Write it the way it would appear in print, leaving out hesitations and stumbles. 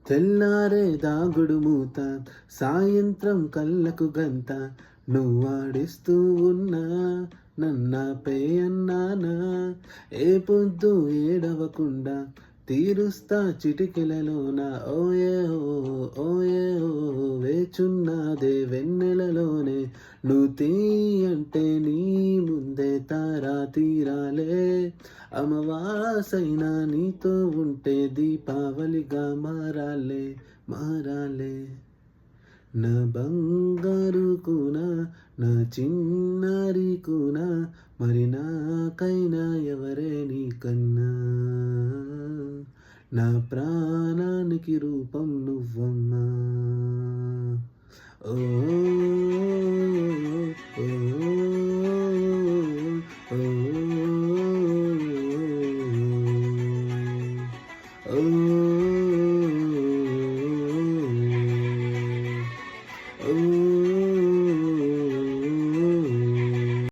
తెల్లారే దాగుడు మూత, సాయంత్రం కళ్ళకు గంత, నువ్వాడిస్తూ ఉన్నా నన్నాపే అన్నానా. ఏ పొద్దు ఏడవకుండా తీరుస్తా చిటికెలలోన, ఓయే ఓ ఓయే ఓ వేచున్నదే వెన్నెలలోనే. నువ్వు తీయంటే నీ ముందే తారా తీరాలే, అమవాసైనా నీతో ఉంటే దీపావళిగా మారాలే మారాలే. నా బంగారు కూనా, నా చిన్నారి కూనా, మరి నాకైనా ఎవరే నీకన్నా. నా ప్రాణానికి రూపం నువ్వమ్మా. ఓ ఓ ఓ ఓ ఓ